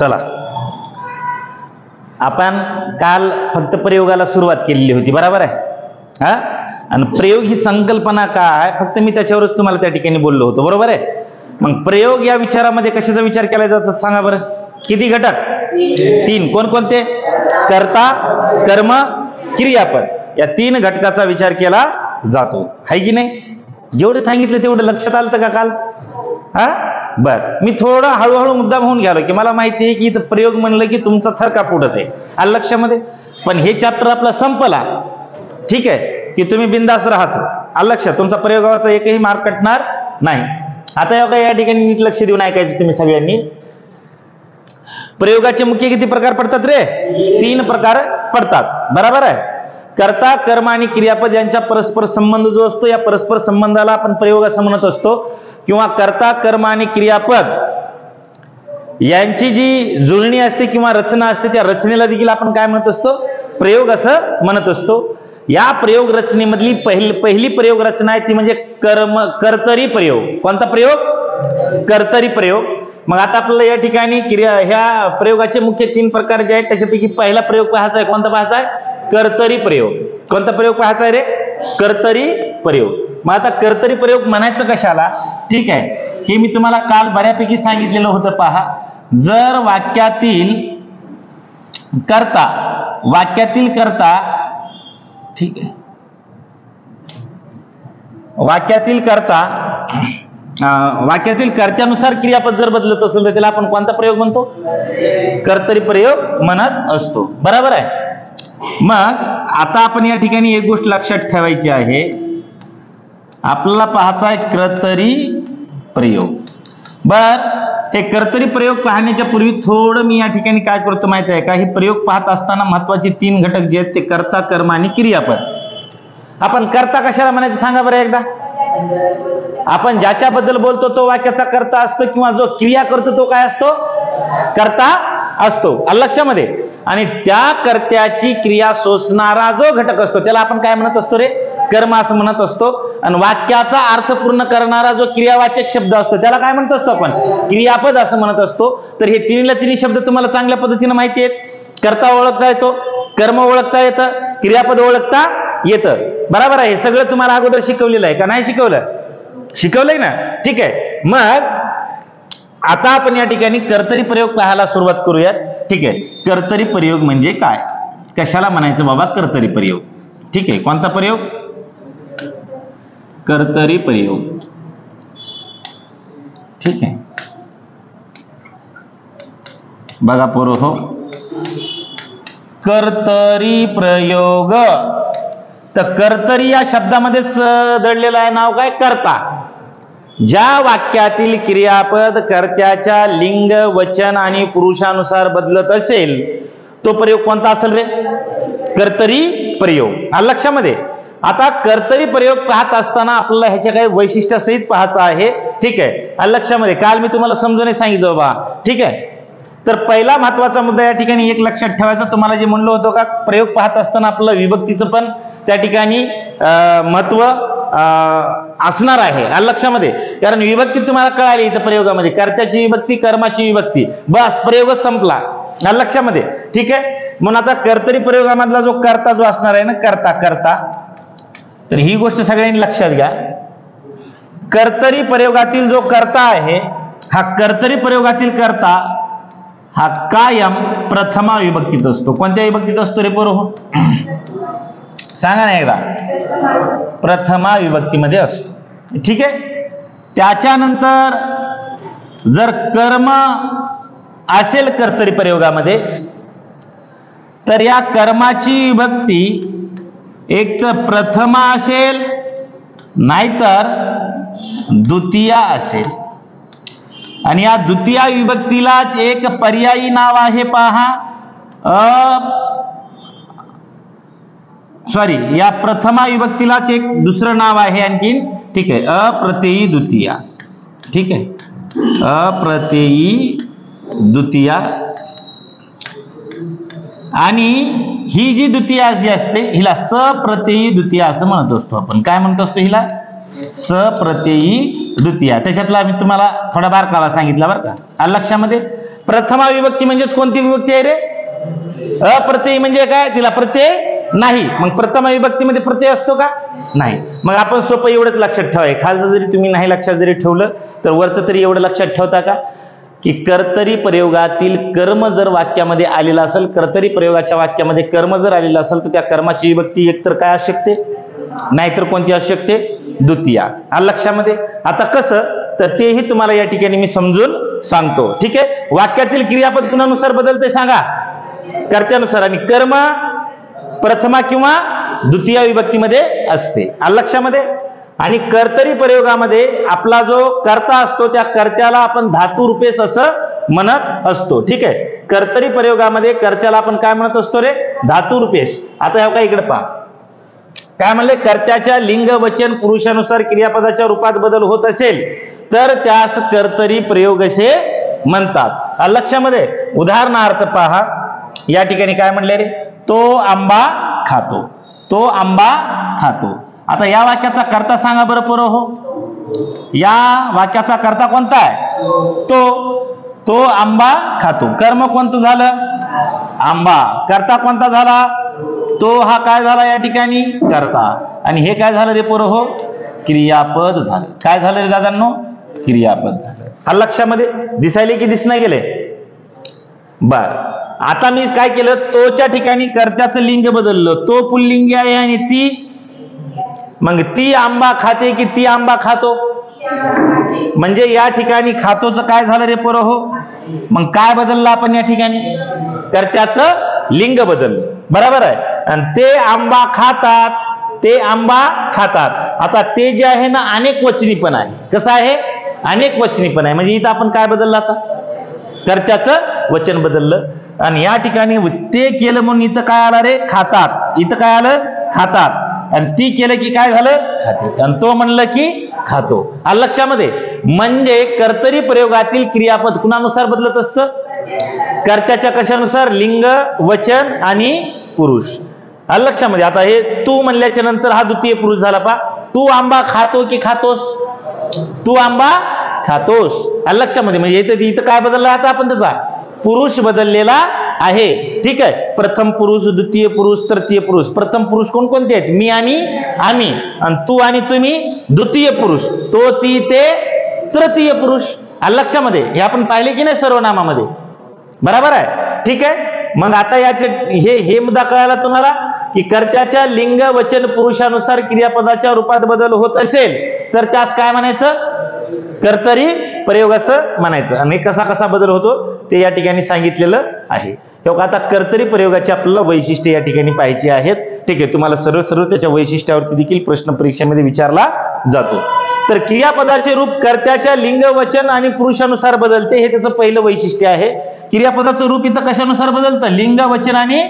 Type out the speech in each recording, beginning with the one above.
चला, आपण काल फक्त प्रयोगाला सुरुवात केलेली होती, बरोबर आहे? हा, आणि प्रयोग ही संकल्पना काय, फक्त मी त्याच्यावरच तुम्हाला त्या ठिकाणी बोललो होतो, बरोबर आहे? मग प्रयोग या विचारामध्ये कशाचा विचार केला जातो सांगा बरं? किती घटक? 3. कोणकोणते? कर्ता, कर्म, क्रियापद या 3 घटकाचा विचार केला जातो, आहे की नाही? जेवढं सांगितलं तेवढं लक्षात आलं का काल? हा, बर. मी थोडं हळूहळू मुद्दाम होऊन गेलो की मला माहिती आहे की इथं प्रयोग म्हणलं की तुमचा थरका फुटत आहे, आलं लक्षामध्ये? पण हे चॅप्टर आपला संपला, ठीक आहे, की तुम्ही बिंदास राहायचं, आलं लक्षात? तुमचा प्रयोगावरचा एकही मार्क कटणार नाही. आता या ठिकाणी नीट लक्ष देऊन ऐकायचं तुम्ही सगळ्यांनी. प्रयोगाचे मुख्य किती प्रकार पडतात रे? 3 प्रकार पडतात, बरोबर आहे? कर्ता, कर्म आणि क्रियापद यांचा परस्पर संबंध जो असतो, या परस्पर संबंधाला आपण प्रयोग असं म्हणत असतो, किंवा कर्ता, कर्म आणि क्रियापद यांची जी जुळणी असते किंवा रचना असते, त्या रचनेला देखील आपण काय म्हणत असतो? प्रयोग असं म्हणत असतो. या प्रयोग रचनेमधली पहिली प्रयोग रचना आहे ती म्हणजे कर्तरी प्रयोग. कोणता प्रयोग? कर्तरी प्रयोग. मग आता आपल्याला या ठिकाणी ह्या प्रयोगाचे मुख्य 3 प्रकार जे आहेत त्याच्यापैकी पहिला प्रयोग पाहायचा आहे. कोणता पाहायचा आहे? कर्तरी प्रयोग. कोणता प्रयोग पाहायचा आहे रे? कर्तरी प्रयोग. मग आता कर्तरी प्रयोग म्हणायचं कशाला? ठीक आहे, हे मी तुम्हाला काल बऱ्यापैकी सांगितलेलं होतं. पहा, जर वाक्यातील कर्ता ठीक आहे, वाक्यातील कर्त्यानुसार क्रियापद जर बदलत असेल तर त्याला आपण कोणता प्रयोग म्हणतो? कर्तरी प्रयोग म्हणत असतो, बरोबर आहे? मग आता आपण या ठिकाणी एक गोष्ट लक्षात ठेवायची आहे, आपल्याला पाहायचा आहे कर्तरी प्रयोग. बर, हे कर्तरी प्रयोग पाहण्याच्या पूर्वी थोडं मी या ठिकाणी काय करतो माहिती आहे का? हे प्रयोग पाहत असताना महत्वाचे 3 घटक जे आहेत ते कर्ता, कर्म आणि क्रियापद. आपण कर्ता कशाला म्हणायचं सांगा बरं एकदा? आपण ज्याच्याबद्दल बोलतो तो वाक्याचा कर्ता असतो, किंवा जो क्रिया करतो तो काय असतो? कर्ता असतो, लक्षामध्ये. आणि त्या कर्त्याची क्रिया सोसणारा जो घटक असतो त्याला आपण काय म्हणत असतो रे? कर्म असं म्हणत असतो. आणि वाक्याचा अर्थ पूर्ण करणारा जो क्रियावाचक शब्द असतो त्याला काय म्हणत असतो आपण? क्रियापद असं म्हणत असतो. तर हे 3 शब्द तुम्हाला चांगल्या पद्धतीने माहिती आहेत. कर्ता ओळखता येतो, कर्म ओळखता येतं, क्रियापद ओळखता येतं, बरोबर आहे? हे सगळं तुम्हाला अगोदर शिकवलेलं आहे का नाही शिकवलं? शिकवलंय ना, ठीक आहे. मग आता आपण या ठिकाणी कर्तरी प्रयोग पाहायला सुरुवात करूयात, ठीक आहे? कर्तरी प्रयोग म्हणजे काय, कशाला म्हणायचं बाबा कर्तरी प्रयोग? ठीक आहे, कोणता प्रयोग? कर्तरी प्रयोग, ठीक आहे. बघा पोरो, कर्तरी प्रयोग. तर कर्तरी या शब्दामध्येच दडलेलं आहे नाव काय? कर्ता. ज्या वाक्यातील क्रियापद कर्त्याच्या लिंग, वचन आणि पुरुषानुसार बदलत असेल तो प्रयोग कोणता असेल रे? कर्तरी प्रयोग, आलं लक्षामध्ये? आता कर्तरी प्रयोग पाहत असताना आपल्याला ह्याच्या काही वैशिष्ट्यासहित पाहायचं आहे, ठीक आहे, आलं लक्षामध्ये? काल मी तुम्हाला समजून सांगितलं बा, ठीक आहे. तर पहिला महत्वाचा मुद्दा या ठिकाणी एक लक्षात ठेवायचा, तुम्हाला जे म्हणलो होतो का प्रयोग पाहत असताना आपल्याला विभक्तीचं पण त्या ठिकाणी महत्व असणार आहे, आलं लक्षामध्ये? कारण विभक्ती तुम्हाला कळाली इथं प्रयोगामध्ये, कर्त्याची विभक्ती, कर्माची विभक्ती, बस प्रयोगच संपला, आलं लक्षामध्ये? ठीक आहे. म्हणून आता कर्तरी प्रयोगामधला जो कर्ता जो असणार आहे ना, कर्ता, तर ही गोष्ट सगळ्यांनी लक्षात घ्या. कर्तरी प्रयोगातील जो कर्ता आहे, हा कर्तरी प्रयोगातील कर्ता हा कायम प्रथमा विभक्तीत असतो. कोणत्या विभक्तीत असतो रे पोरो? सांगा ना एकदा. प्रथमा विभक्तीमध्ये असतो, ठीक आहे. त्याच्यानंतर जर कर्म असेल कर्तरी प्रयोगामध्ये तर या कर्माची विभक्ती एक तर प्रथमा असेल नाहीतर द्वितीया असेल. आणि या द्वितीया विभक्तीलाच एक पर्यायी नाव आहे, पहा. या प्रथमा विभक्तीलाच एक दुसरं नाव आहे आणखीन, ठीक आहे, अप्रत्ययी द्वितीया, ठीक आहे, अप्रत्ययी द्वितीया. आणि ही जी द्वितीया जी असते हिला सप्रत्ययी द्वितीया असं म्हणत असतो आपण. काय म्हणत असतो हिला? सप्रत्ययी द्वितीया. त्याच्यातला मी तुम्हाला थोडा बारकावा सांगितला बरं का, आलं लक्षामध्ये? प्रथमा विभक्ती म्हणजेच कोणती विभक्ती आहे रे? अप्रत्ययी म्हणजे काय? तिला प्रत्यय नाही. मग प्रथमा विभक्तीमध्ये प्रत्यय असतो का? नाही. मग आपण सोपं एवढंच लक्षात ठेवाय, खालचं जरी तुम्ही नाही लक्षात जरी ठेवलं तर वरचं तरी एवढं लक्षात ठेवता का की कर्तरी प्रयोगातील कर्म जर वाक्यामध्ये आलेला असेल, कर्तरी प्रयोगाच्या वाक्यामध्ये कर्म जर आलेला असेल तर त्या कर्माची विभक्ती एकतर काय असू शकते, नाहीतर कोणती असू शकते? द्वितीया. आलं लक्षामध्ये? आता कसं तर तेही तुम्हाला या ठिकाणी मी समजून सांगतो. ठीक आहे. वाक्यातील क्रियापद कुणानुसार बदलते सांगा? कर्त्यानुसार. आणि कर्म प्रथमा किंवा द्वितीय विभक्तीमध्ये असते. आलं लक्षामध्ये? आणि कर्तरी प्रयोगामध्ये आपला जो कर्ता असतो त्या कर्त्याला आपण धातू रूपेश असं म्हणत असतो. ठीक आहे. कर्तरी प्रयोगामध्ये कर्त्याला आपण काय म्हणत असतो रे? धातू रूपेश. आता हे काय इकडे पहा, काय म्हणले? कर्त्याच्या लिंग वचन पुरुषानुसार क्रियापदाच्या रूपात बदल होत असेल तर त्यास कर्तरी प्रयोग असे म्हणतात. लक्षामध्ये? उदाहरणार्थ पहा, या ठिकाणी काय म्हणले रे? तो आंबा खातो. तो आंबा खातो. आता या वाक्याचा कर्ता सांगा बरं पोरं हो. या वाक्याचा कर्ता कोणता आहे? तो आंबा खातो. कर्म कोणतं झालं? आंबा. कर्ता कोणता झाला? तो. हा काय झाला या ठिकाणी? कर्ता. आणि हे काय झालं रे पोरं हो? क्रियापद झालं. काय झालं रे दादांनो? क्रियापद झालं. हा लक्षामध्ये दिसायले की दिसणं गेले? बर. आता मी काय केलं, तोच्या ठिकाणी कर्त्याचं लिंग बदललं. तो पुल्लिंगी आहे आणि ती, मग ती आंबा खाते की ती आंबा खातो? म्हणजे या ठिकाणी खातोचं काय झालं रे पोरं हो? मग काय बदललं आपण या ठिकाणी? कर्त्याचं लिंग बदललं. बरोबर आहे. आणि ते आंबा खातात. ते आंबा खातात. आता ते जे आहे ना अनेक वचनी पण आहे. कसं आहे? अनेक वचनी पण आहे. म्हणजे इथं आपण काय बदललं? आता कर्त्याचं वचन बदललं. आणि या ठिकाणी ते केलं म्हणून इथं काय आलं रे? खातात. इथं काय आलं? खातात. आणि ती केलं की काय झालं? खाते. आणि तो म्हणलं की खातो. आलं लक्षामध्ये? म्हणजे कर्तरी प्रयोगातील क्रियापद कुणानुसार बदलत असतं? कर्त्याच्या कशानुसार? लिंग, वचन आणि पुरुष. आलं लक्षामध्ये? आता हे तू म्हणल्याच्या नंतर हा द्वितीय पुरुष झाला. पा, तू आंबा खातो की खातोस? तू आंबा खातोस. आलं लक्षामध्ये? म्हणजे इथं काय बदललं? आता आपण त्याचा पुरुष बदललेला आहे. ठीक आहे. प्रथम पुरुष, द्वितीय पुरुष, तृतीय पुरुष. प्रथम पुरुष कोणकोणते आहेत? मी आणि आम्ही. आणि तू आणि तुम्ही द्वितीय पुरुष. तो, ती, ते तृतीय पुरुष. आलं लक्षामध्ये? हे आपण पाहिले की नाही सर्वनामामध्ये? बरोबर आहे. ठीक आहे. मग आता याचे हे मुद्दा कळाला तुम्हाला की कर्त्याच्या लिंग वचन पुरुषानुसार क्रियापदाच्या रूपात बदल होत असेल तर त्यास काय म्हणायचं? कर्तरी प्रयोग असं म्हणायचं. आणि कसा कसा बदल होतो ते या ठिकाणी सांगितलेलं आहे. आता कर्तरी प्रयोगाची आपल्याला वैशिष्ट्ये या ठिकाणी पाहायची आहेत. ठीक आहे. तुम्हाला सर्व त्याच्या वैशिष्ट्यावरती देखील प्रश्न परीक्षेमध्ये विचारला जातो. तर क्रियापदाचे रूप कर्त्याच्या लिंग वचन आणि पुरुषानुसार बदलते. हे त्याचं पहिलं वैशिष्ट्य आहे. क्रियापदाचं रूप इथं कशानुसार बदलतं? लिंग, वचन आणि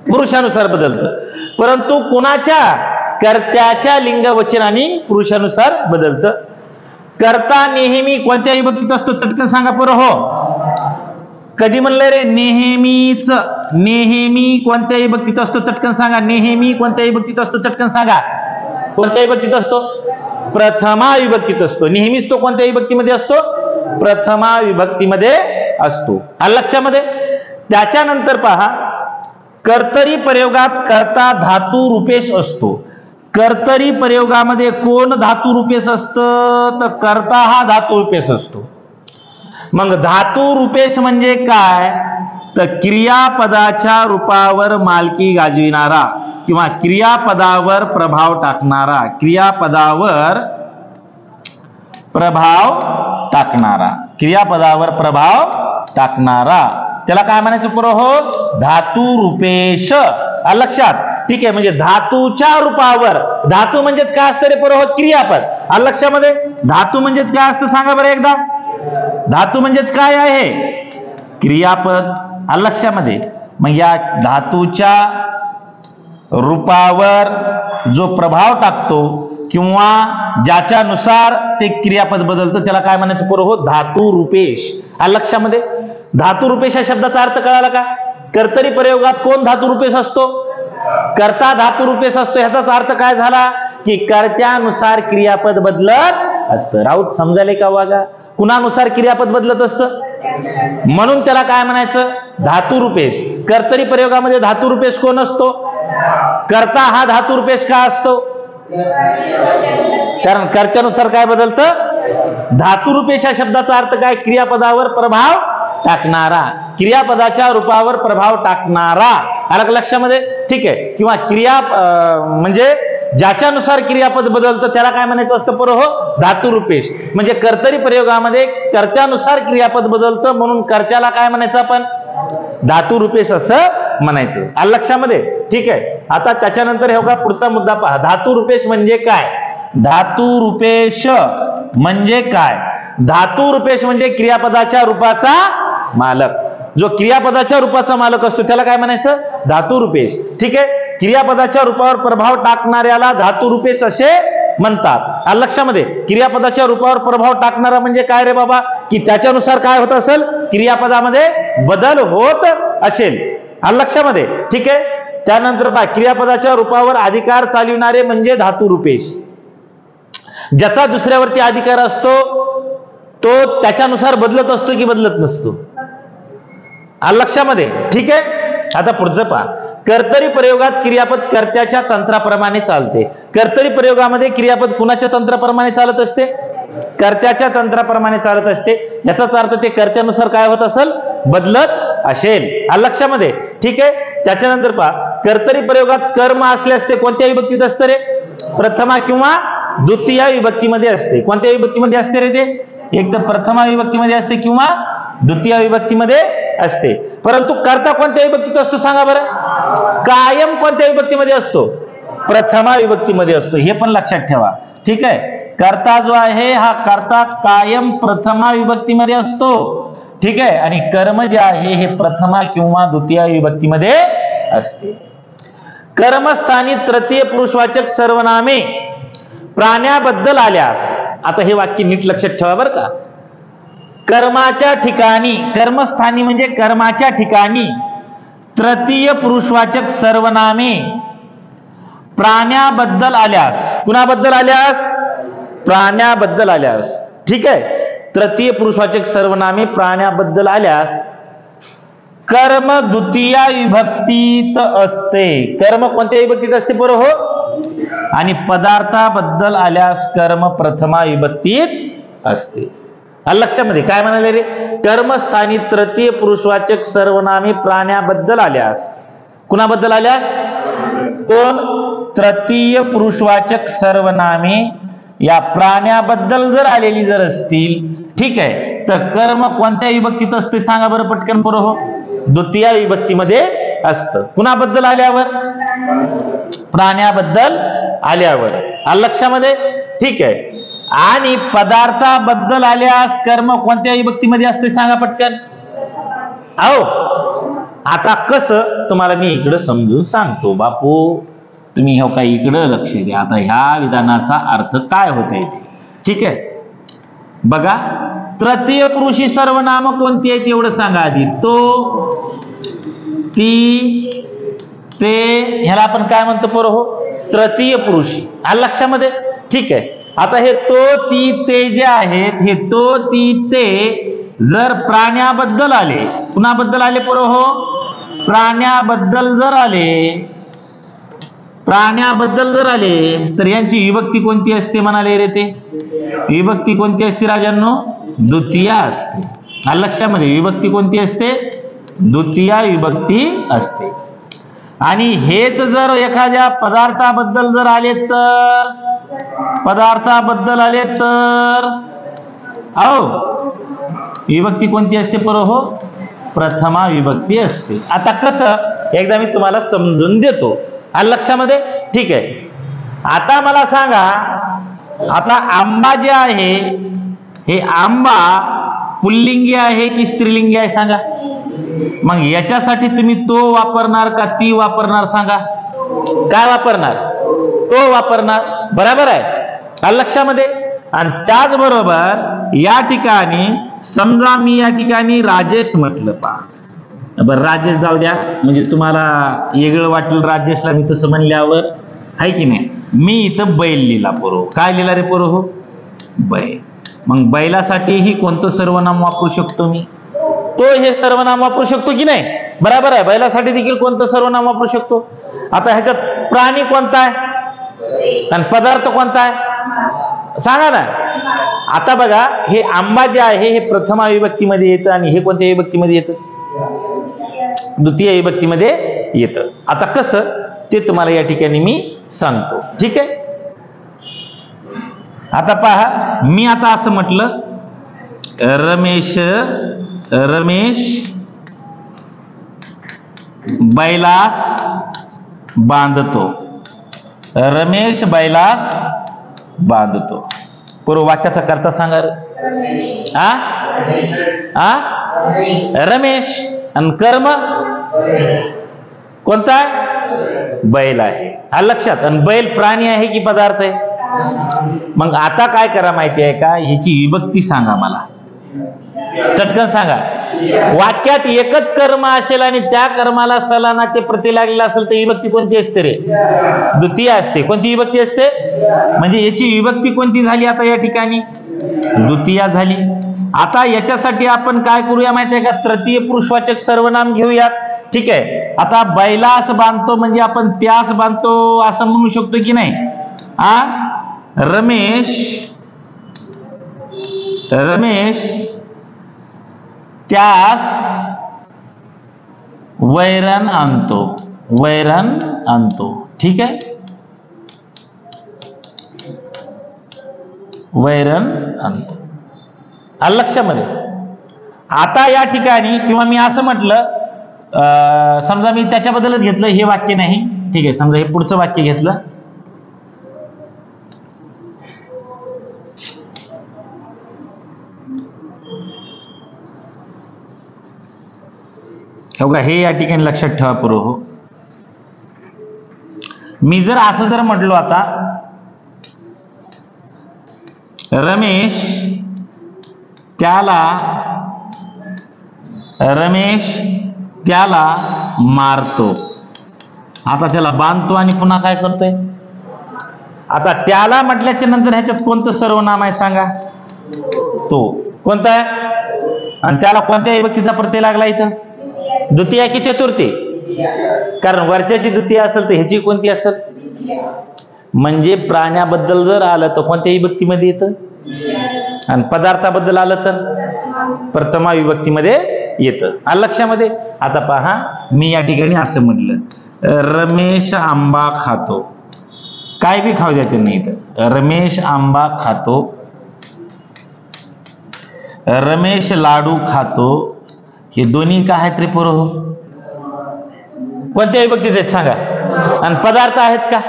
पुरुषानुसार बदलतं. परंतु कुणाच्या? कर्त्याच्या लिंग, वचन आणि पुरुषानुसार बदलतं. कर्ता नेहमी कोणत्या विभक्तीत असतो? चटकन सांगा पोरं हो. कधी म्हणलं रे? नेहमीच. नेहमी कोणत्या विभक्तीत असतो? चटकन सांगा. नेहमी कोणत्या विभक्तीत असतो? चटकन सांगा. कोणत्या विभक्तीत असतो? प्रथमा विभक्तीत असतो. नेहमीच तो कोणत्या विभक्तीमध्ये असतो? प्रथमा विभक्तीमध्ये असतो. आलं लक्षामध्ये? त्याच्यानंतर पहा, कर्तरी प्रयोगात कर्ता धातू रूपेश असतो. कर्तरी प्रयोगामध्ये कोण धातू रूपेश असतं? तर कर्ता हा धातू रूपेश असतो. मग धातू रूपेश म्हणजे काय? तर क्रियापदाच्या रूपावर मालकी गाजविणारा किंवा क्रियापदावर प्रभाव टाकणारा. क्रियापदावर प्रभाव टाकणारा. क्रियापदावर प्रभाव टाकणारा त्याला काय म्हणायचं पुरं हो? धातू रूपेश. लक्षात? ठीक आहे. म्हणजे धातूच्या रूपावर. धातू म्हणजेच काय असतं रे पुरं हो? क्रियापद. लक्षामध्ये? धातू म्हणजेच काय असतं सांगा बरं एकदा? धातू म्हणजेच काय आहे? क्रियापद. लक्षामध्ये? मग या धातूच्या रूपावर जो प्रभाव टाकतो किंवा ज्याच्यानुसार ते क्रियापद बदलतं त्याला काय म्हणायचं पुरं हो? धातू रूपेश. लक्षामध्ये? धातू रूपेश या शब्दाचा अर्थ कळाला का? कर्तरी प्रयोगात कोण धातू रूपेश असतो? कर्ता धातू रूपेश असतो. ह्याचाच अर्थ काय झाला की कर्त्यानुसार क्रियापद बदलत असतं. राऊत समजायले का वागा? कुणानुसार क्रियापद बदलत असतं? म्हणून त्याला काय म्हणायचं, धातुरूपेश. कर्तरी प्रयोगामध्ये धातुरूपेश कोण असतो, कर्ता हा धातुरूपेश का असतो, कारण कर्त्यानुसार काय बदलतं, धातुरूपेश या शब्दाचा अर्थ काय, क्रियापदावर प्रभाव टाकणारा, क्रियापदाच्या रूपावर प्रभाव टाकणारा. आलं लक्षामध्ये, ठीक आहे. किंवा क्रिया म्हणजे ज्याच्यानुसार क्रियापद बदलतं त्याला काय म्हणायचं असतं पर हो, धातुरूपेश. म्हणजे कर्तरी प्रयोगामध्ये कर्त्यानुसार क्रियापद बदलतं म्हणून कर्त्याला काय म्हणायचं आपण, धातुरूपेश असं म्हणायचं. आलं लक्षामध्ये, ठीक आहे. आता त्याच्यानंतर हे बघा पुढचा मुद्दा पहा, धातुरूपेश म्हणजे काय. धातुरूपेश म्हणजे काय, धातुरूपेश म्हणजे क्रियापदाच्या रूपाचा मालक. जो क्रियापदाच्या रूपाचा मालक असतो त्याला काय म्हणायचं, धातुरूपेश. ठीक आहे. क्रियापदाच्या रूपावर प्रभाव टाकणाऱ्याला धातुरूपेश असे म्हणतात. आलं लक्षामध्ये, क्रियापदाच्या रूपावर प्रभाव टाकणारा म्हणजे काय रे बाबा, की त्याच्यानुसार काय होत असेल, क्रियापदामध्ये बदल होत असेल. आलं लक्षामध्ये, ठीक आहे. त्यानंतर पहा, क्रियापदाच्या रूपावर अधिकार चालविणारे म्हणजे धातुरूपेश. ज्याचा दुसऱ्यावरती अधिकार असतो तो त्याच्यानुसार बदलत असतो की बदलत नसतो. आलं लक्षामध्ये, ठीक आहे. आता पुढचं पहा, कर्तरी प्रयोगात क्रियापद कर्त्याच्या तंत्राप्रमाणे चालते. कर्तरी प्रयोगामध्ये क्रियापद कुणाच्या तंत्राप्रमाणे चालत असते, कर्त्याच्या तंत्राप्रमाणे चालत असते. याचाच अर्थ ते कर्त्यानुसार काय होत असेल, बदलत असेल. आलं लक्षामध्ये, ठीक आहे. त्याच्यानंतर पहा, कर्तरी प्रयोगात कर्म असल्यास ते कोणत्या विभक्तीत असतं रे, प्रथमा किंवा द्वितीय विभक्तीमध्ये असते. कोणत्या विभक्तीमध्ये असते रे ते, एक तर प्रथमा विभक्तीमध्ये असते किंवा द्वितीय विभक्तीमध्ये असते. परंतु कर्ता कोणत्या विभक्तीत असतो सांगा बरं, कायम कोणत्या विभक्तीमध्ये असतो, प्रथमा विभक्तीमध्ये असतो. हे पण लक्षात ठेवा, ठीक आहे. कर्ता जो आहे हा कर्ता कायम प्रथमा विभक्तीमध्ये असतो, ठीक आहे. आणि कर्म जे आहे हे प्रथमा किंवा द्वितीय विभक्तीमध्ये असते. कर्मस्थानी तृतीय पुरुषवाचक सर्वनामे प्राण्याबद्दल आल्यास, आता हे वाक्य नीट लक्षात ठेवा बरं का, कर्माच्या ठिकाणी, कर्मस्थानी म्हणजे कर्माच्या ठिकाणी तृतीय पुरुषवाचक सर्वनामे प्राण्याबद्दल आल्यास, कुणाबद्दल आल्यास, प्राण्याबद्दल आल्यास, ठीक आहे. तृतीय पुरुषवाचक सर्वनामे प्राण्याबद्दल आल्यास कर्म द्वितीय विभक्तीत असते. कर्म कोणत्या विभक्तीत असते बरं हो, आणि पदार्थाबद्दल आल्यास कर्म प्रथमा विभक्तीत असते. लक्षामध्ये काय म्हणाले रे, कर्मस्थानी तृतीय पुरुषवाचक सर्वनामे प्राण्याबद्दल आल्यास, कुणाबद्दल आल्यास, कोण, तृतीय पुरुषवाचक सर्वनामे या प्राण्याबद्दल जर आलेली जर असतील, ठीक आहे, तर कर्म कोणत्या विभक्तीत असते सांगा बरं पटकन बरं हो, द्वितीय विभक्तीमध्ये असतं. कुणाबद्दल आल्यावर, प्राण्याबद्दल आल्यावर. आलं लक्षामध्ये, ठीक आहे. आणि पदार्थाबद्दल आल्यास कर्म कोणत्या विभक्तीमध्ये असते सांगा पटकन. अहो आता कसं तुम्हाला मी इकडं समजून सांगतो बापू, तुम्ही हो काही इकडं लक्ष द्या. आता ह्या विधानाचा अर्थ काय होत आहे ते, ठीक आहे. बघा, तृतीय पुरुषी सर्वनाम कोणती आहेत एवढं सांगा आधी. तो, ती, ते, ह्याला आपण काय म्हणतो पर हो, तृतीय पुरुषी. आलं लक्षामध्ये, ठीक आहे. आता हे तो, ती, ते जे आहेत, हे तो, ती, ते जर प्राण्याबद्दल आले, कुणाबद्दल आले पर हो, प्राण्याबद्दल जर आले, प्राण्याबद्दल जर आले तर यांची विभक्ती कोणती असते म्हणाले रे ते, विभक्ती कोणती असते राजांनो, द्वितीय असते. आलं लक्षामध्ये, विभक्ती कोणती असते, द्वितीय विभक्ती असते. आणि हेच जर एखाद्या पदार्थाबद्दल जर आले तर, पदार्थाबद्दल आले तर अहो विभक्ती कोणती असते पर हो, प्रथमा विभक्ती असते. आता कसं एकदा मी तुम्हाला समजून देतो. आलं लक्षामध्ये, ठीक आहे. आता मला सांगा, आता आंबा जे आहे हे आंबा पुल्लिंगी आहे की स्त्रीलिंगी आहे सांगा. मग याच्यासाठी तुम्ही तो वापरणार का ती वापरणार सांगा, काय वापरणार, तो वापरणार, बरोबर आहे. आलं लक्षामध्ये. आणि त्याचबरोबर या ठिकाणी समजा मी या ठिकाणी राजेश म्हटलं, पहा बरं राजेश जाऊ द्या, म्हणजे तुम्हाला वेगळं वाटेल राजेशला मी तसं म्हणल्यावर, आहे की नाही. मी इथं बैल लिहिला पोरो, काय लिहिला रे पोरो हो, बैल. मग बैलासाठीही कोणतं सर्वनाम वापरू शकतो मी, तो हे सर्वनाम वापरू शकतो की नाही? बरोबर आहे. बैलासाठी देखील कोणतं सर्वनाम वापरू शकतो? आता ह्याच्यात प्राणी कोणता आहे आणि पदार्थ कोणता आहे सांगा ना. आता बघा, हे आंबा जे आहे हे प्रथमा विभक्तीमध्ये येतं आणि हे कोणत्या विभक्तीमध्ये येतं? द्वितीय विभक्तीमध्ये येतं. आता कसं ते तुम्हाला या ठिकाणी मी सांगतो. ठीक आहे. आता पहा, मी आता असं म्हटलं, रमेश बैलास बांधतो. रमेश बैलास बांधतो. पूर्व वाक्याचा करता सांगा. रमेश. आणि कर्म कोणता आहे? बैल आहे. हा लक्षात. आणि बैल प्राणी आहे की पदार्थ आहे? मग आता काय करा माहिती आहे का, ह्याची विभक्ती सांगा मला, चटकन सांगा. वाक्यात एकच कर्म असेल आणि त्या कर्माला सलाना ते प्रती लागलेला असेल तर विभक्ती कोणती असते रे? द्वितीय असते. कोणती विभक्ती असते? म्हणजे याची विभक्ती कोणती झाली आता या ठिकाणी? द्वितीय झाली. आता याच्यासाठी आपण काय करूया माहिती आहे का, तृतीय पुरुषवाचक सर्वनाम घेऊयात. ठीक आहे. आता बैलास बांधतो म्हणजे आपण त्यास बांधतो असं म्हणू शकतो की नाही? रमेश त्यास वैरण आणतो. ठीक आहे. वैरण आणतो. लक्षामध्ये. आता या ठिकाणी किंवा मी असं म्हटलं, समजा मी त्याच्याबद्दलच घेतलं, हे वाक्य नाही. ठीक आहे. समजा हे पुढचं वाक्य घेतलं. हे या ठिकाणी लक्षात ठेवा पूर्व. मी जर असं जर म्हटलो आता, रमेश त्याला मारतो. आता त्याला बांधतो आणि पुन्हा काय करतोय? आता त्याला म्हटल्याच्या नंतर ह्याच्यात कोणतं सर्वनाम आहे सांगा? तो कोणता आहे? आणि त्याला कोणत्या विभक्तीचा प्रत्यय लागला इथं? द्वितीय की चतुर्थी? कारण वरच्याची द्वितीय असेल तर ह्याची कोणती असेल? म्हणजे प्राण्याबद्दल जर आलं तर कोणत्या विभक्तीमध्ये येतं? आणि पदार्थाबद्दल आलं तर प्रथमा विभक्तीमध्ये येतं. लक्षामध्ये. आता पहा, मी या ठिकाणी असं म्हटलं, रमेश आंबा खातो. काय बी खाऊ द्या त्यांनी इथं. रमेश आंबा खातो. रमेश लाडू खातो. हे दोन्ही काय आहेत रे पोरं? कोणत्या विभक्तीत आहेत सांगा? आणि पदार्थ आहेत का?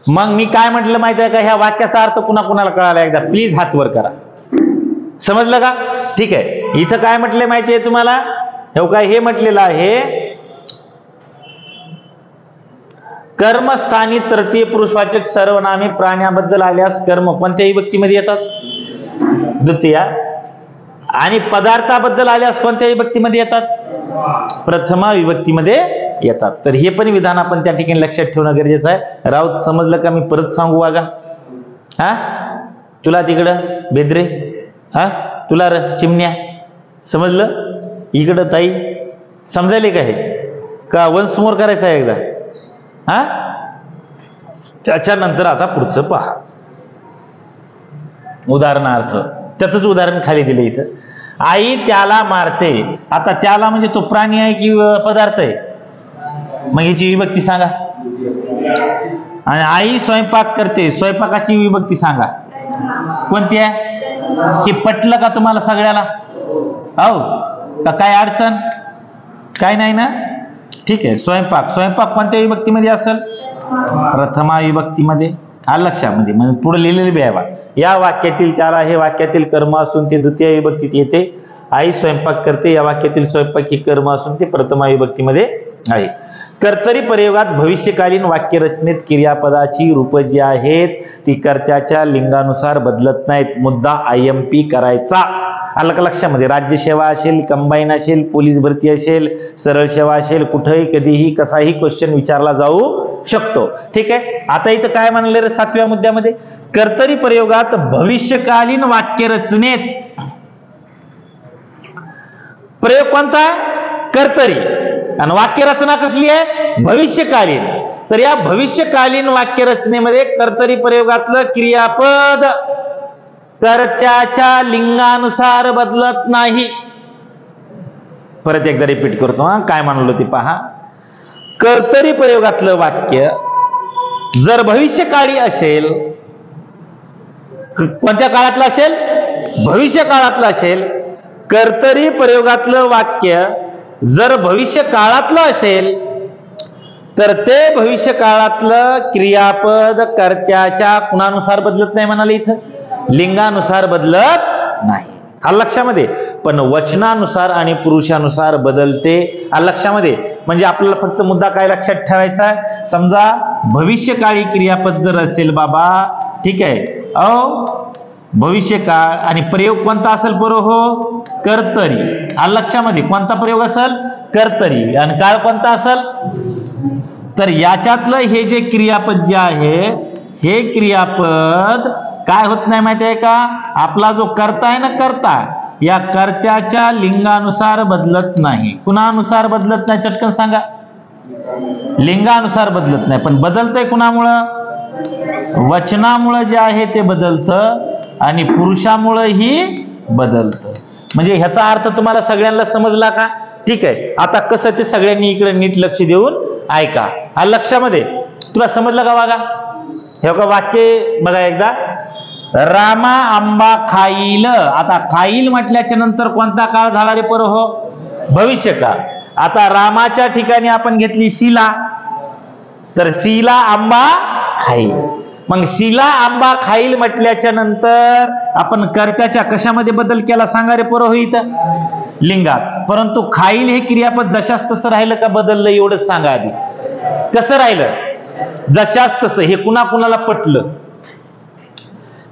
मग मी काय म्हटलं माहिती आहे का, ह्या वाक्याचा अर्थ कुणा कुणाला कळाला एकदा प्लीज हात वर करा. समजलं का? ठीक आहे. इथं काय म्हटलंय माहिती आहे तुम्हाला? हे म्हटलेलं आहे, कर्मस्थानी तृतीय पुरुषवाचक सर्वनामे प्राण्याबद्दल आल्यास कर्म कोणत्या विभक्तीमध्ये येतात? द्वितीय. आणि पदार्थाबद्दल आल्यास कोणत्या विभक्तीमध्ये येतात? प्रथमा विभक्तीमध्ये येतात. तर हे पण विधान आपण त्या ठिकाणी लक्षात ठेवणं गरजेचं आहे. राऊत समजलं का? मी परत सांगू बघा. तुला तिकडं बेदरे, तुला चिमण्या, समजलं? इकडं ताई, समजायले का? हे का वन्स मोर करायचं आहे एकदा? त्याच्यानंतर आता पुढचं पहा. उदाहरणार्थ त्याच उदाहरण खाली दिले इथं. आई त्याला मारते. आता त्याला म्हणजे तो प्राणी आहे की पदार्थ आहे? मग याची विभक्ती सांगा. आणि आई स्वयंपाक करते. स्वयंपाकाची विभक्ती सांगा. कोणती आहे? की पटलं का तुम्हाला सगळ्याला? हो का? काय अडचण? काय नाही ना? ठीक आहे. स्वयंपाक कोणत्या विभक्तीमध्ये असेल? प्रथमा विभक्तीमध्ये. लक्षामध्ये. म्हणजे पुढे लिहिलेली बी आहे. या वाक्यातील त्याला हे वाक्यातील कर्म असून ते द्वितीय विभक्तीत येते. आई स्वयंपाक करते या वाक्यातील स्वयंपाक ही कर्म असून ते प्रथमा विभक्तीमध्ये आहे. कर्तरी प्रयोगात भविष्यकालीन वाक्यरचनेत क्रियापदाची रूप जी आहेत ती कर्त्याच्या लिंगानुसार बदलत नाहीत. मुद्दा IMP करायचा. आलं का लक्षामध्ये? राज्यसेवा असेल, कंबाईन असेल, पोलीस भरती असेल, सरळ सेवा असेल, कुठेही कधीही कसाही क्वेश्चन विचारला जाऊ शकतो. ठीक आहे. आता इथं काय म्हणले रे 7व्या मुद्द्यामध्ये? कर्तरी प्रयोगात भविष्यकालीन वाक्यरचनेत प्रयोग कोणता आहे? कर्तरी. आणि वाक्यरचना कसली आहे? भविष्यकालीन. तर या भविष्यकालीन वाक्यरचनेमध्ये कर्तरी प्रयोगातलं क्रियापद कर्त्याच्या लिंगानुसार बदलत नाही. परत एकदा रिपीट करतो हा, काय म्हणलो ते पहा. कर्तरी प्रयोगातलं वाक्य जर भविष्यकाळी असेल, कोणत्या काळातलं असेल? भविष्य काळातलं असेल. कर्तरी प्रयोगातलं वाक्य जर भविष्य काळातलं असेल तर ते भविष्य काळातलं क्रियापद कर्त्याच्या कुणानुसार बदलत नाही म्हणाले इथं? लिंगानुसार बदलत नाही. आलं लक्षामध्ये? पण वचनानुसार आणि पुरुषानुसार बदलते. आलं लक्षामध्ये? म्हणजे आपल्याला फक्त मुद्दा काय लक्षात ठेवायचा आहे? समजा भविष्यकाळी क्रियापद जर असेल बाबा, ठीक आहे, भविष्यकाळ आणि प्रयोग कोणता असेल बरोबर? हो, कर्तरी. आलं लक्षामध्ये? कोणता प्रयोग असेल? कर्तरी. आणि काळ कोणता असेल? तर याच्यातलं हे जे क्रियापद जे आहे, हे क्रियापद काय होत नाही माहिती आहे का? आपला जो कर्ता आहे ना, कर्ता, या कर्त्याच्या लिंगानुसार बदलत नाही. कुणानुसार बदलत नाही? चटकन सांगा. लिंगानुसार बदलत नाही. पण बदलतंय कुणामुळं? वचनामुळं जे आहे ते बदलतं आणि पुरुषामुळेही बदलतं. म्हणजे ह्याचा अर्थ तुम्हाला सगळ्यांना समजला का? ठीक आहे. आता कसं ते सगळ्यांनी इकडे नीट लक्ष देऊन ऐका. हा लक्षामध्ये तुला समजलं का? बघा हे का वाक्य बघा एकदा. रामा आंबा खाईल. आता खाईल म्हटल्याच्या नंतर कोणता काळ झाला रे पर? हो, भविष्य काळ. आता रामाच्या ठिकाणी आपण घेतली शिला, तर शिला आंबा खाईल. मग शिला आंबा खाईल म्हटल्याच्या नंतर आपण कर्त्याच्या कशामध्ये बदल केला सांगा रे पर? हो, इथं लिंगात. परंतु खाईल हे क्रियापद जशास तसं राहिलं का बदललं? एवढंच सांगा आधी. कसं राहिलं? जशास तसं. हे कुणाकुणाला पटलं?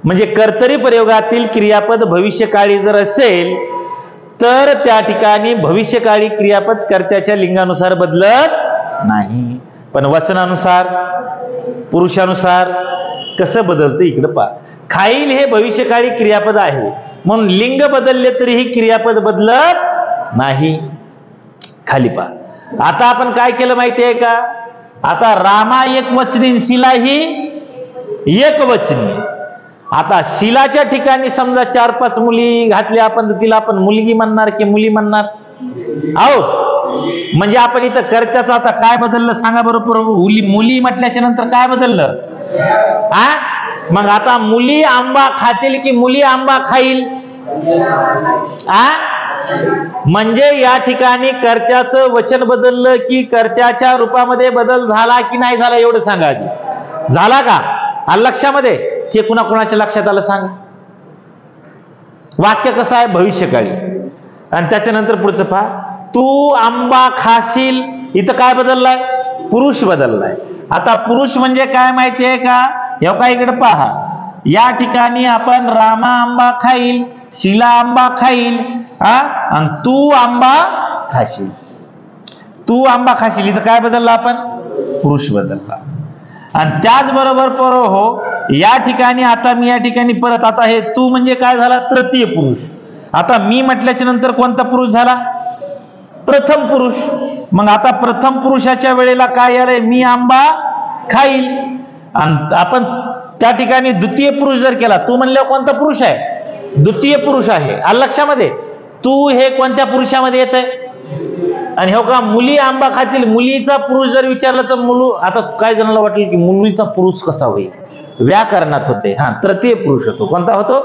म्हणजे कर्तरी प्रयोगातील क्रियापद भविष्यकाळी जर असेल तर त्या ठिकाणी भविष्यकाळी क्रियापद कर्त्याच्या लिंगानुसार बदलत नाही. पण वचनानुसार पुरुषानुसार कसं बदलतं इकडं पहा. खाईल हे भविष्यकाळी क्रियापद आहे म्हणून लिंग बदलले तरीही क्रियापद बदलत नाही. खाली पहा. आता आपण काय केलं माहिती आहे का? आता रामा एक वचनी, शिला ही एक वचनी. आता शिलाच्या ठिकाणी समजा 4-5 मुली घातल्या आपण, तर तिला आपण मुलगी म्हणणार की मुली म्हणणार आहोत? म्हणजे आपण इथं कर्त्याचं आता काय बदललं सांगा बरोबर? मुली म्हटल्याच्या नंतर काय बदललं? मग आता मुली आंबा खातील की मुली आंबा खाईल? म्हणजे या ठिकाणी कर्त्याचं वचन बदललं की कर्त्याच्या रूपामध्ये बदल झाला की नाही झाला? एवढं सांगा आधी. झाला का? आलं लक्षामध्ये? हे कुणाकुणाच्या लक्षात आलं सांगा. वाक्य कसं आहे? भविष्यकाळी. आणि त्याच्यानंतर पुढचं पहा. तू आंबा खाशील. इथं काय बदललाय? पुरुष बदललाय. आता पुरुष म्हणजे काय माहिती आहे का? हे का इकडे पहा. या ठिकाणी आपण रामा आंबा खाईल, शिला आंबा खाईल, आणि तू आंबा खाशील. तू आंबा खाशील इथं काय बदलला आपण? पुरुष बदलला. आणि त्याचबरोबर पर हो, या ठिकाणी आता मी या ठिकाणी परत आता हे तू म्हणजे काय झाला? तृतीय पुरुष. आता मी म्हटल्याच्या नंतर कोणता पुरुष झाला? प्रथम पुरुष. मग आता प्रथम पुरुषाच्या वेळेला काय आलंय? मी आंबा खाईल. आणि आपण त्या ठिकाणी द्वितीय पुरुष जर केला, तू म्हणल्यावर कोणता पुरुष आहे? द्वितीय पुरुष आहे. आलं लक्षामध्ये? तू हे कोणत्या पुरुषामध्ये येत आहे? आणि हो का मुली आंबा खातील, मुलीचा पुरुष जर विचारला तर मुलू, आता काय जणांना वाटेल की मुलीचा पुरुष कसा होईल? व्याकरणात होते. तृतीय पुरुष होतो. कोणता होतो?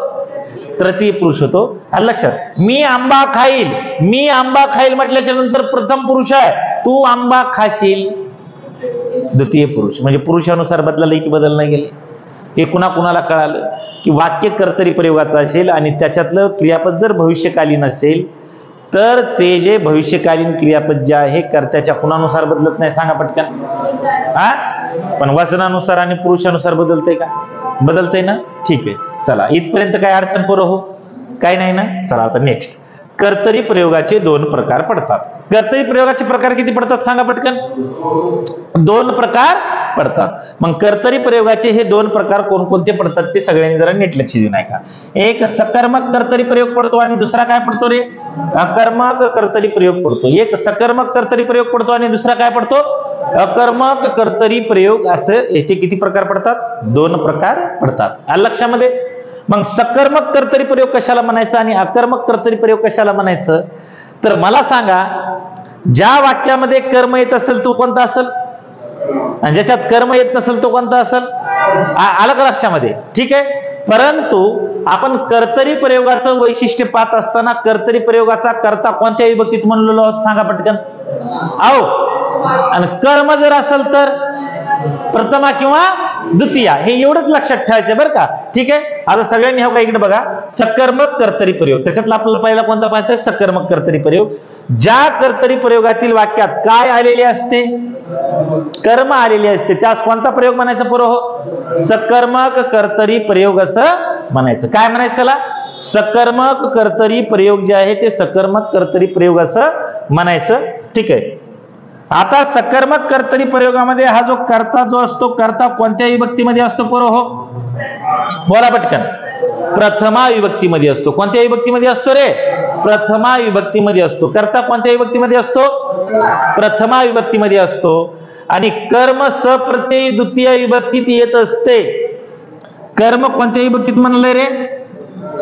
तृतीय पुरुष होतो. आलं लक्षात? मी आंबा खाईल, मी आंबा खाईल म्हटल्याच्या नंतर प्रथम पुरुष आहे. तू आंबा खाशील द्वितीय पुरुष. म्हणजे पुरुषानुसार बदलले की बदल नाही गेले? हे कुणाकुणाला कळालं की वाक्य कर्तरी प्रयोगाचं असेल आणि त्याच्यातलं क्रियापद जर भविष्यकालीन असेल तर ते जे भविष्यकालीन क्रियापद जे आहे कर्त्याच्या कुणानुसार बदलत नाही? सांगा पटकन. पण वचनानुसार आणि पुरुषानुसार बदलतंय का? बदलतंय ना? ठीक आहे. चला इथपर्यंत काय अडचण पोरं? हो, काय नाही ना? चला आता नेक्स्ट. कर्तरी प्रयोगाचे दोन प्रकार पडतात. कर्तरी प्रयोगाचे प्रकार किती पडतात सांगा पटकन? दोन प्रकार पडतात. मग कर्तरी प्रयोगाचे हे दोन प्रकार कोणकोणते पडतात ते सगळ्यांनी जरा नीट लक्ष देऊन ऐका. एक सकर्मक कर्तरी प्रयोग पडतो आणि दुसरा काय पडतो रे? अकर्मक कर्तरी प्रयोग पडतो. एक सकर्मक कर्तरी प्रयोग पडतो आणि दुसरा काय पडतो? अकर्मक कर्तरी प्रयोग. असं याचे किती प्रकार पडतात? दोन प्रकार पडतात. आलं लक्षामध्ये? मग सकर्मक कर्तरी प्रयोग कशाला म्हणायचं आणि अकर्मक कर्तरी प्रयोग कशाला म्हणायचं? तर मला सांगा, ज्या वाक्यामध्ये कर्म येत असेल तो कोणता असेल आणि ज्याच्यात कर्म येत नसेल तो कोणता असेल? आलं का लक्षामध्ये? ठीक आहे. परंतु आपण कर्तरी प्रयोगाचं वैशिष्ट्य पाहत असताना कर्तरी प्रयोगाचा कर्ता कोणत्या विभक्तीत म्हणलेलो आहोत सांगा पटकन? आओ. आणि कर्म जर असेल तर प्रथमा किंवा द्वितीया, हे एवढंच लक्षात ठेवायचं बरं का? ठीक आहे. आता सगळ्यांनी हो का इकडे बघा, सकर्मक कर्तरी प्रयोग. त्याच्यातला आपल्याला पहिला कोणता पाहायचा? सकर्मक कर्तरी प्रयोग. ज्या कर्तरी प्रयोगातील वाक्यात काय आलेले असते? कर्म आलेले असते, त्यास कोणता प्रयोग म्हणायचा? पुरो सकर्मक कर्तरी प्रयोग असं म्हणायचं. काय म्हणायचं त्याला? सकर्मक कर्तरी प्रयोग जे आहे ते सकर्मक कर्तरी प्रयोग असं म्हणायचं. ठीक आहे. आता सकर्मक कर्तरी प्रयोगामध्ये हा जो कर्ता जो असतो, कर्ता कोणत्या विभक्तीमध्ये असतो? पुरो हो, बोला पटकन. प्रथमा विभक्तीमध्ये असतो. कोणत्या विभक्तीमध्ये असतो रे? प्रथमा विभक्तीमध्ये असतो. कर्ता कोणत्या विभक्तीमध्ये असतो? प्रथमा विभक्तीमध्ये असतो. आणि कर्म सप्रत्ययी द्वितीय विभक्तीत येत असते. कर्म कोणत्या विभक्तीत म्हणलंय रे?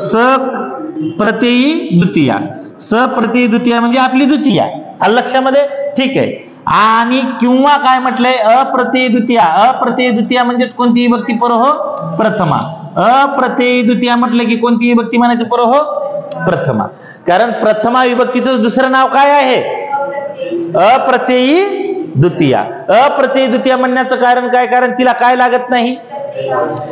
सप्रत्ययी द्वितीया. सप्रत्ययी द्वितीया म्हणजे आपली द्वितीया. आलं लक्षामध्ये? ठीक आहे. आणि किंवा काय म्हटलंय? अप्रत्ययी द्वितीया. अप्रत्ययी द्वितीया म्हणजेच कोणती विभक्ती? पुरो हो, प्रथमा. अप्रत्ययी द्वितीया म्हटलं की कोणती विभक्ती म्हणायचं? पुरो हो, प्रथमा. कारण प्रथमा विभक्तीचं दुसरं नाव काय आहे? अप्रत्ययी द्वितीया. अप्रत्ययी द्वितीया म्हणण्याचं कारण काय? कारण तिला काय लागत नाही?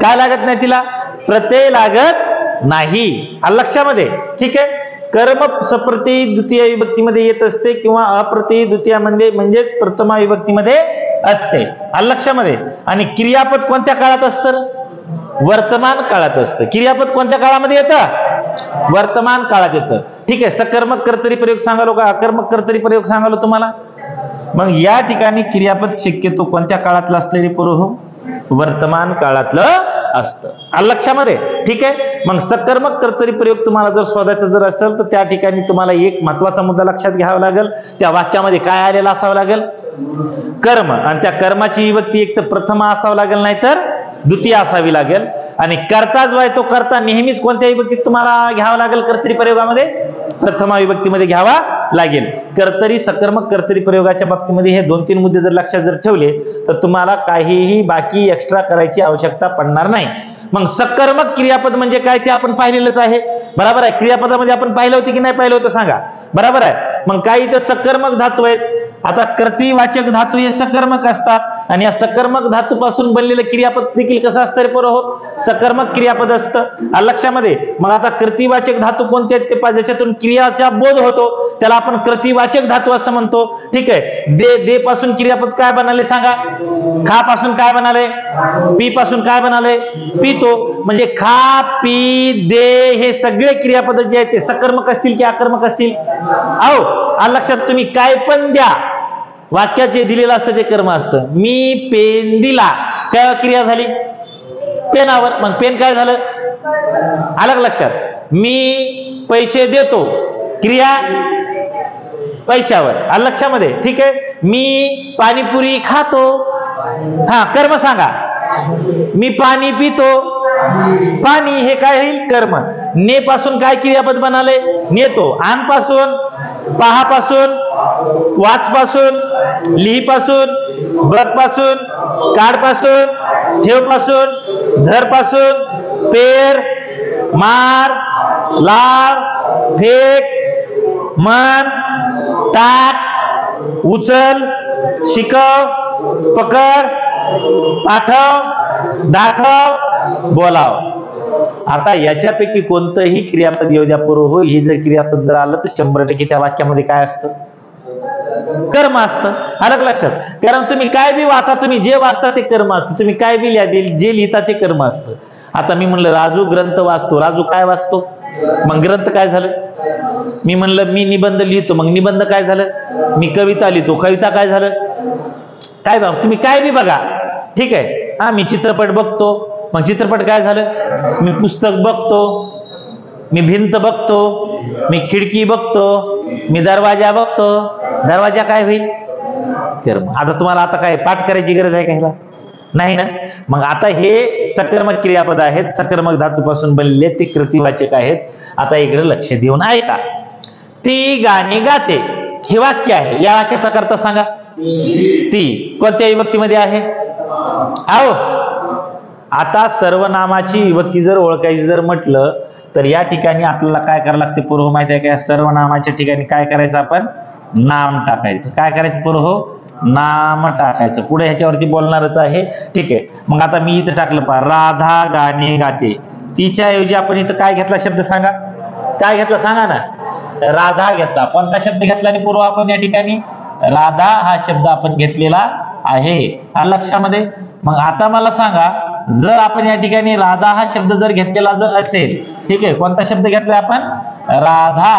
काय लागत नाही तिला? प्रत्यय लागत नाही. आलं लक्षामध्ये? ठीक आहे. कर्म सप्रत्ययी द्वितीय विभक्तीमध्ये येत असते किंवा अप्रत्ययी द्वितीय म्हणजेच प्रथमा विभक्तीमध्ये असते. आलं लक्षामध्ये? आणि क्रियापद कोणत्या काळात असतं? वर्तमान काळात असतं. क्रियापद कोणत्या काळामध्ये येतं? वर्तमान काळात येतं. ठीक आहे. सकर्मक कर्तरी प्रयोग सांगालो का अकर्मक कर्तरी प्रयोग सांगालो तुम्हाला? मग या ठिकाणी क्रियापद शक्यतो कोणत्या काळातलं असतं रे? पुरो वर्तमान काळातलं असतं. आलं लक्षामध्ये? ठीक आहे. मग सकर्मक कर्तरी प्रयोग तुम्हाला जर शोधायचा जर असेल तर त्या ठिकाणी तुम्हाला एक महत्वाचा मुद्दा लक्षात घ्यावा लागेल. त्या वाक्यामध्ये काय आलेलं असावं लागेल? कर्म. आणि त्या कर्माची विभक्ती एक तर प्रथमा असावं लागेल नाहीतर द्वितीय असावी लागेल. आणि कर्ता जो आहे तो कर्ता नेहमीच कोणत्या विभक्तीत तुम्हाला घ्यावा लागेल? कर्तरी प्रयोगामध्ये प्रथमा विभक्तीमध्ये घ्यावा लागेल. कर्तरी सकर्मक कर्तरी प्रयोगाच्या बाबतीमध्ये हे 2-3 मुद्दे जर लक्षात जर ठेवले तर तुम्हाला काहीही बाकी एक्स्ट्रा करायची आवश्यकता पडणार नाही. मग सकर्मक क्रियापद म्हणजे काय ते आपण पाहिलेलंच आहे. बरोबर आहे? क्रियापदामध्ये आपण पाहिलं होतं की नाही पाहिलं होतं सांगा? बरोबर आहे. मग काही इथं सकर्मक धातू आहेत. आता कर्तृवाचक धातू हे सकर्मक असतात आणि या सकर्मक धातूपासून बनलेलं क्रियापद देखील कसं असतं रे पोरं? हो, सकर्मक क्रियापद असतं. लक्षामध्ये? मग आता कर्तृवाचक धातू कोणते आहेत ते ज्याच्यातून क्रियाचा बोध होतो त्याला आपण कर्तृवाचक धातू असं म्हणतो. ठीक आहे. दे पासून क्रियापद काय बनाले सांगा? खा पासून काय बनाले? पी पासून काय बनाले? पितो. म्हणजे खा पी दे हे सगळे क्रियापद जे आहेत ते सकर्मक असतील की अकर्मक असतील? अहो लक्षात, तुम्ही काय पण द्या, वाक्यात जे दिलेलं असतं ते कर्म असतं. मी पेन दिला, काय क्रिया झाली? पेनावर. मग पेन काय झालं? आलं लक्षात? मी पैसे देतो, क्रिया पैशावर. आलं लक्षामध्ये? ठीक आहे. मी पाणीपुरी खातो, हा कर्म सांगा. मी पाणी पितो, पाणी हे काय होईल? कर्म. ने पासून काय क्रियापद बनाले? नेतो. आण पासून, पहा पासून, वाच पासून, लिही पासून, बघ पासून, काढ पासून, ठेव पासून, धर पासून, पेर, मार, लाव, फेक, मन, टाक, उचल, शिकव, पकड, पाठव, दाखव, बोलाव. आता याच्यापैकी कोणतंही क्रियापद येऊ द्या पूर्व हो, हे जर क्रियापद जर आलं तर 100% त्या वाक्यामध्ये काय असतं? कर्म असतं. आलं लक्षात? कारण तुम्ही काय बी वाचा, तुम्ही जे वाचता ते कर्म असतं. तुम्ही काय बी जे लिहिता ते कर्म असतं. आता मी म्हणलं राजू ग्रंथ वाचतो, राजू काय वाचतो? मग ग्रंथ काय झालं? मी म्हणलं मी निबंध लिहितो, मग निबंध काय झालं? मी कविता लिहितो, कविता काय झालं? काय बघा तुम्ही काय बी बघा, ठीक आहे. हा, मी चित्रपट बघतो, मग चित्रपट काय झालं? मी पुस्तक बघतो, मी भिंत बघतो, मी खिडकी बघतो, मी दरवाजा बघतो, दरवाजा काय होईल? कर्म. आता तुम्हाला आता काय पाठ करायची गरज आहे का ह्याला? नाही ना. मग आता हे सकर्मक क्रियापद आहेत, सकर्मक धातूपासून बनलेले, ते कृतीवाचक आहेत. आता इकडे लक्ष देऊन ऐका. ती गाणी गाते हे वाक्य आहे, या वाक्याचा करता सांगा. ती कोणत्या विभक्तीमध्ये आहे? आओ, आता सर्वनामाची विभक्ती जर ओळखायची जर म्हटलं तर या ठिकाणी आपल्याला काय करावं लागते पूर्व माहिती आहे का? सर्वनामाच्या ठिकाणी काय करायचं? आपण नाम टाकायचं. काय करायचं पूर्व? नाम टाकायचं. पुढे ह्याच्यावरती बोलणारच आहे, ठीक आहे. मग आता मी इथं टाकलं पहा, राधा गाणे गाते. तिच्या ऐवजी आपण इथं काय घेतला शब्द सांगा? काय घेतला सांगा ना? राधा घेतला. कोणता शब्द घेतला आणि पूर्व आपण या ठिकाणी? राधा हा शब्द आपण घेतलेला आहे, लक्षामध्ये. मग आता मला सांगा, जर आपण या ठिकाणी राधा हा शब्द जर घेतलेला जर असेल, ठीक आहे, कोणता शब्द घेतला आपण? राधा,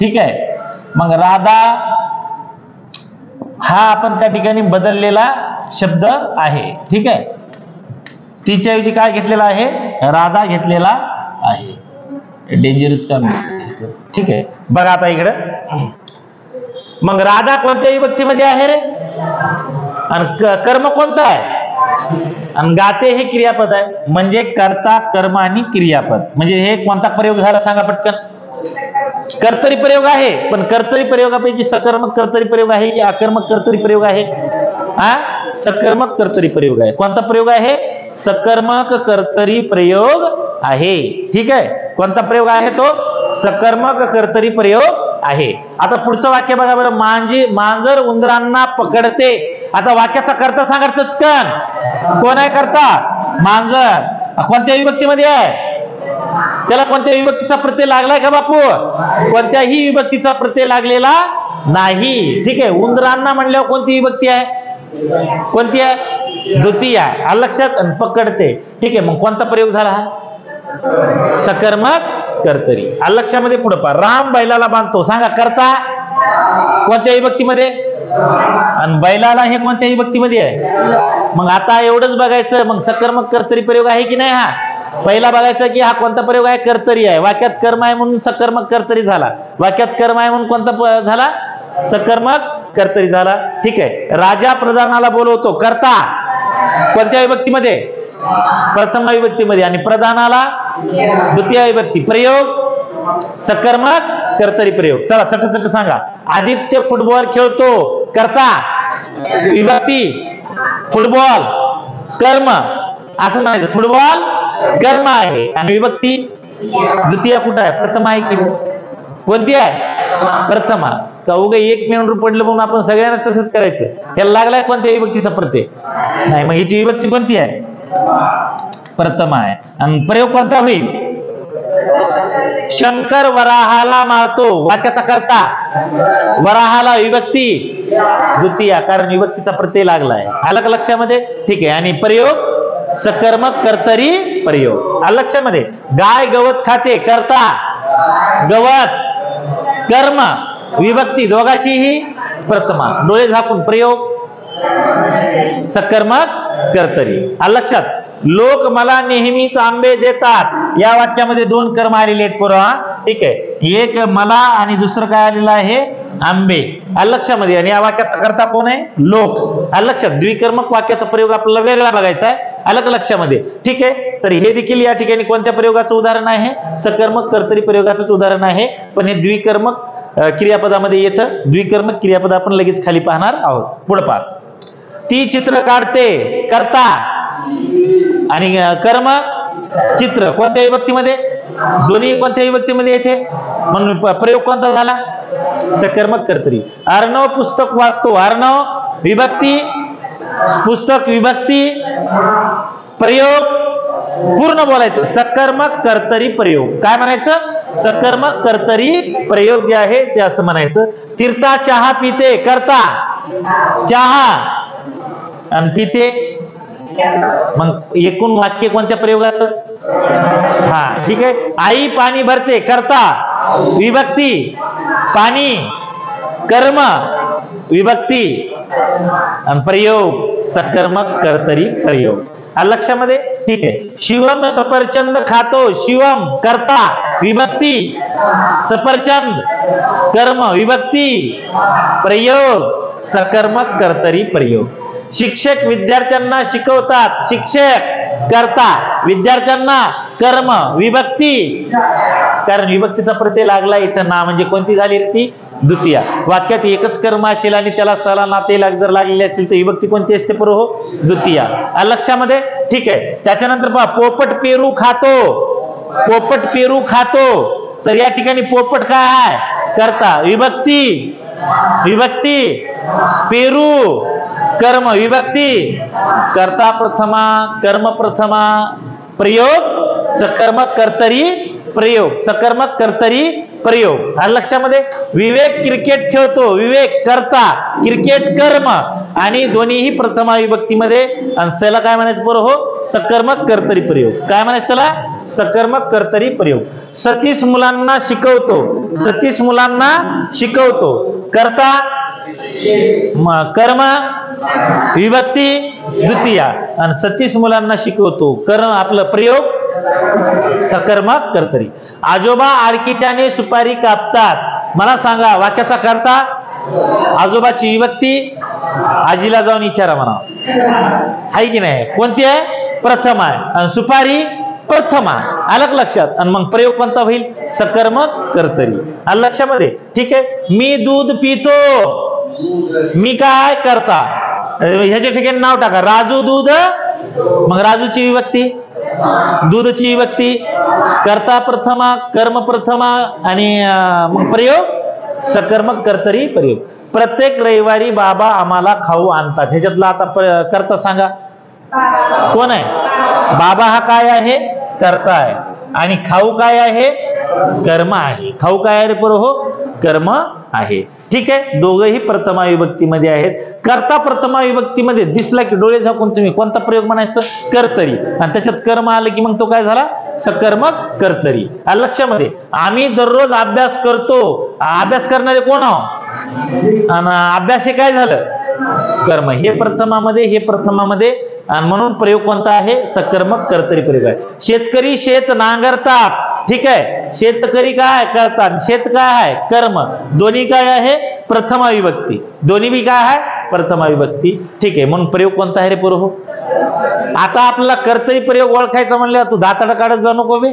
ठीक आहे. मग राधा हा आपण त्या ठिकाणी बदललेला शब्द आहे, ठीक आहे. तिच्या ऐवजी काय घेतलेला आहे? राधा घेतलेला आहे. डेंजरस काम दिसतं, ठीक आहे. बघा आता इकडं, मग राधा कोणत्या विभक्तीमध्ये आहे रे? आणि कर्म कोणतं आहे? आणि गाते हे क्रियापद आहे. म्हणजे कर्ता, कर्म आणि क्रियापद. म्हणजे हे कोणता प्रयोग झाला सांगा पटकन? कर्तरी प्रयोग आहे. पण कर्तरी प्रयोगापैकी सकर्मक कर्तरी प्रयोग आहे की अकर्मक कर्तरी प्रयोग आहे? हा, सकर्मक कर्तरी प्रयोग आहे. कोणता प्रयोग आहे? सकर्मक कर्तरी प्रयोग आहे, ठीक आहे. कोणता प्रयोग आहे तो? सकर्मक कर्तरी प्रयोग आहे. आता पुढचं वाक्य बघा बरं. मांजर उंदरांना पकडते. आता वाक्याचा कर्ता सांगा चटकन. कोण आहे कर्ता? मांजर. कोणत्या विभक्तीमध्ये आहे? त्याला कोणत्या विभक्तीचा प्रत्यय लागलाय का बापू? कोणत्याही विभक्तीचा प्रत्यय लागलेला नाही, ठीक आहे. उंदरांना म्हणल्यावर कोणती विभक्ती आहे? कोणती आहे? द्वितीय आहे, लक्षात. पकडते, ठीक आहे. मग कोणता प्रयोग झाला हा? सकर्मक कर्तरी, लक्षामध्ये. पुढे पहा, राम बैलाला बांधतो. सांगा कर्ता कोणत्या विभक्तीमध्ये? आणि बैलाला हे कोणत्या विभक्तीमध्ये आहे? मग आता एवढंच बघायचं, मग सकर्मक कर्तरी प्रयोग आहे की नाही हा? पहिला बघायचं की हा कोणता प्रयोग आहे? कर्तरी आहे. वाक्यात कर्म आहे म्हणून सकर्मक कर्तरी झाला. वाक्यात कर्म आहे म्हणून कोणता झाला? सकर्मक कर्तरी झाला, ठीक आहे. राजा प्रधानाला बोलवतो. कर्ता कोणत्या विभक्तीमध्ये? प्रथम विभक्तीमध्ये. आणि प्रधानाला द्वितीय विभक्ती. प्रयोग सकर्मक कर्तरी प्रयोग. चला चट सांगा. आदित्य फुटबॉल खेळतो. कर्ता विभक्ती फुटबॉल, कर्म असं म्हणायचं. फुटबॉल कर्म आहे आणि विभक्ती द्वितीय कुठं आहे? प्रथम आहे की कोणती आहे? प्रथमा. का उगा एक मिनिट पडलं म्हणून आपण सगळ्यांना तसंच करायचं? त्याला लागलाय कोणत्या विभक्तीचा प्रत्यय? नाही. मग हिची विभक्ती कोणती आहे? प्रथम आहे. आणि प्रयोग कोणता होईल? शंकर वराहाला मारतो. वाक्याचा कर्ता वराहाला विभक्ती द्वितीय, कारण विभक्तीचा प्रत्यय लागलाय. आलं का लक्षामध्ये? ठीक आहे. आणि प्रयोग सकर्मक कर्तरी प्रयोग, लक्षामध्ये. गाय गवत खाते. कर्ता गवत, कर्म विभक्ती दोघांचीही प्रथमा. डोळे झाकून प्रयोग सकर्मक कर्तरी, लक्षात. लोक मला नेहमीच आंबे देतात. या वाक्यामध्ये दोन कर्म आलेले आहेत पूर्वा, ठीक आहे. एक मला आणि दुसरं काय आलेलं आहे? आंबे, लक्षामध्ये. आणि या वाक्याचा कर्ता कोण आहे? लोक, लक्षात. द्विकर्मक वाक्याचा प्रयोग आपल्याला वेगळा बघायचा आहे, अलग लक्षामध्ये, ठीक आहे. तर हे देखील या ठिकाणी कोणत्या प्रयोगाचं उदाहरण आहे? सकर्मक कर्तरी प्रयोगाचं उदाहरण आहे. पण हे द्विकर्मक क्रियापदामध्ये येतं. द्विकर्मक क्रियापद आपण लगेच खाली पाहणार आहोत. पुढे पहा. ती चित्र काढते. कर्ता आणि कर्म चित्र कोणत्या विभक्तीमध्ये? दोन्ही कोणत्या विभक्तीमध्ये येते? म्हणून प्रयोग कोणता झाला? सकर्मक कर्तरी. अर्णव पुस्तक वाचतो. अर्णव विभक्ती, पुस्तक विभक्ती, प्रयोग पूर्ण बोलायचं. सकर्मक कर्तरी प्रयोग. काय म्हणायचं? सकर्मक कर्तरी प्रयोग जे आहे ते असं म्हणायचं. तीर्था चहा पिते. कर्ता चहा आणि पिते. मग एकूण वाक्य कोणत्या प्रयोगाचं? हा, ठीक आहे. आई पाणी भरते. कर्ता विभक्ती, पाणी कर्म विभक्ती आणि प्रयोग सकर्मक कर्तरी प्रयोग. लक्षामध्ये ठीक आहे. शिवम सफरचंद खातो, शिवम कर्ता विभक्ती, सफरचंद कर्म विभक्ती, प्रयोग सकर्मक कर्तरी प्रयोग. शिक्षक विद्यार्थ्यांना शिकवतात, शिक्षक कर्ता विद्यार्थ्यांना कर्म विभक्ती, कारण विभक्तीचा प्रत्यय लागला इथं ना म्हणजे कोणती झाली ती द्वितीय. वाक्यात एकच कर्म असेल आणि त्याला सला नाते जर लागलेले असतील तर विभक्ती कोणती असते पूर्व हो द्वितीय. लक्षामध्ये ठीक आहे. त्याच्यानंतर पहा पोपट पेरू खातो, पोपट पेरू खातो, तर या ठिकाणी पोपट काय आहे कर्ता विभक्ती, विभक्ती पेरू कर्म विभक्ती, कर्ता प्रथमा कर्म प्रथमा प्रयोग सकर्मक कर्तरी प्रयोग, सकर्मक कर्तरी प्रयोग. लक्षामध्ये विवेक क्रिकेट खेळतो, विवेक कर्ता क्रिकेट कर्म आणि दोन्हीही प्रथमा विभक्तीमध्ये. आणि त्याला काय म्हणायचं बरं हो सकर्मक कर्तरी प्रयोग. काय म्हणायचं त्याला सकर्मक कर्तरी प्रयोग. सतीश मुलांना शिकवतो, सतीश मुलांना शिकवतो, कर्ता कर्म विभक्ती द्वितीय आणि सतीश मुलांना शिकवतो कर्म आपलं प्रयोग सकर्मक कर्तरी. आजोबा आडकीच्याने सुपारी कापतात. मला सांगा वाक्याचा कर्ता आजोबाची विभक्ती, आजीला जाऊन विचारा म्हणा आहे की नाही, कोणती आहे प्रथम आहे आणि सुपारी प्रथमा. आलं लक्षात. आणि मग प्रयोग कोणता होईल सकर्मक कर्तरी. आलं लक्षामध्ये ठीक आहे. मी दूध पितो, मी काय करता ह्याच्या ठिकाणी नाव टाका राजू दूध, मग राजूची विभक्ती दूधची विभक्ती, कर्ता प्रथमा कर्म प्रथमा आणि मग प्रयोग सकर्मक कर्तरी प्रयोग. प्रत्येक रविवारी बाबा आम्हाला खाऊ आणतात. ह्याच्यातला आता कर्ता सांगा कोण आहे. बाबा हा काय आहे कर्ता आहे आणि खाऊ काय आहे कर्म आहे. खाऊ काय आहे रे पोरं हो कर्म आहे. ठीक आहे. दोघंही प्रथमा विभक्तीमध्ये आहेत. कर्ता प्रथमा विभक्तीमध्ये दिसला की डोळे झाकून तुम्ही कोणता प्रयोग म्हणायचं कर्तरी आणि त्याच्यात कर्म आलं की मग तो काय झाला सकर्मक कर्तरी. लक्षामध्ये आम्ही दररोज अभ्यास करतो. अभ्यास करणारे कोण आहोत आणि अभ्यास हे काय झालं कर्म. हे प्रथमामध्ये हे प्रथमामध्ये आणि म्हणून प्रयोग कोणता आहे सकर्मक कर्तरी प्रयोग आहे. शेतकरी शेत नांगरतात. ठीक आहे. शेतकरी काय करतात, शेत काय आहे कर्म, दोन्ही काय आहे प्रथमा विभक्ती, दोन्ही बी काय आहे प्रथमा विभक्ती. ठीक आहे. म्हणून प्रयोग कोणता आहे रे पोरं हो. आता आपल्याला कर्तरी प्रयोग ओळखायचा म्हणलं तू दाताडा काढत जाऊ नको बे.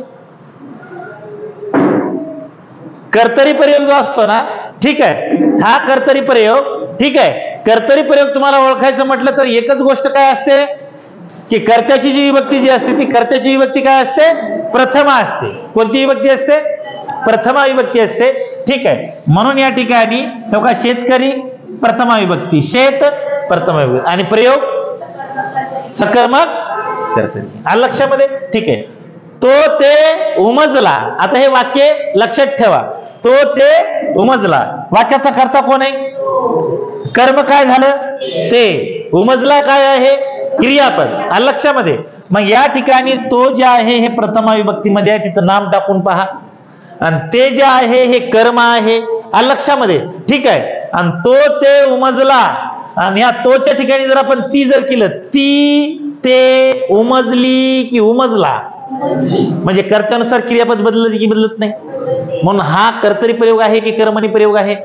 कर्तरी प्रयोग जो असतो ना ठीक आहे हा कर्तरी प्रयोग. ठीक आहे. कर्तरी प्रयोग तुम्हाला ओळखायचं म्हटलं तर एकच गोष्ट काय असते की कर्त्याची जी विभक्ती जी असते ती कर्त्याची विभक्ती काय असते प्रथमा असते. कोणती विभक्ती असते प्रथमा विभक्ती असते. ठीक आहे. म्हणून या ठिकाणी बघा शेतकरी प्रथमा विभक्ती, शेत प्रथमा विभक्ती आणि प्रयोग सकर्मक कर्तरी. आलं लक्षामध्ये. ठीक आहे. तो ते उमजला. आता हे वाक्य लक्षात ठेवा. तो ते उमजला वाक्याचा कर्ता कोण आहे कर्म काय झालं ते, उमजला काय आहे क्रियापद. आलं लक्षामध्ये. मग या ठिकाणी तो जे आहे हे प्रथमा विभक्तीमध्ये आहे तिथं नाम टाकून पहा आणि ते जे आहे हे कर्म आहे. आलं लक्षामध्ये. ठीक आहे. आणि तो ते उमजला आणि या तोच्या ठिकाणी जर आपण ती जर केलं ती ते उमजली की उमजला म्हणजे कर्त्यानुसार क्रियापद बदलत की बदलत नाही. म्हणून हा कर्तरी प्रयोग आहे की कर्मणी प्रयोग आहे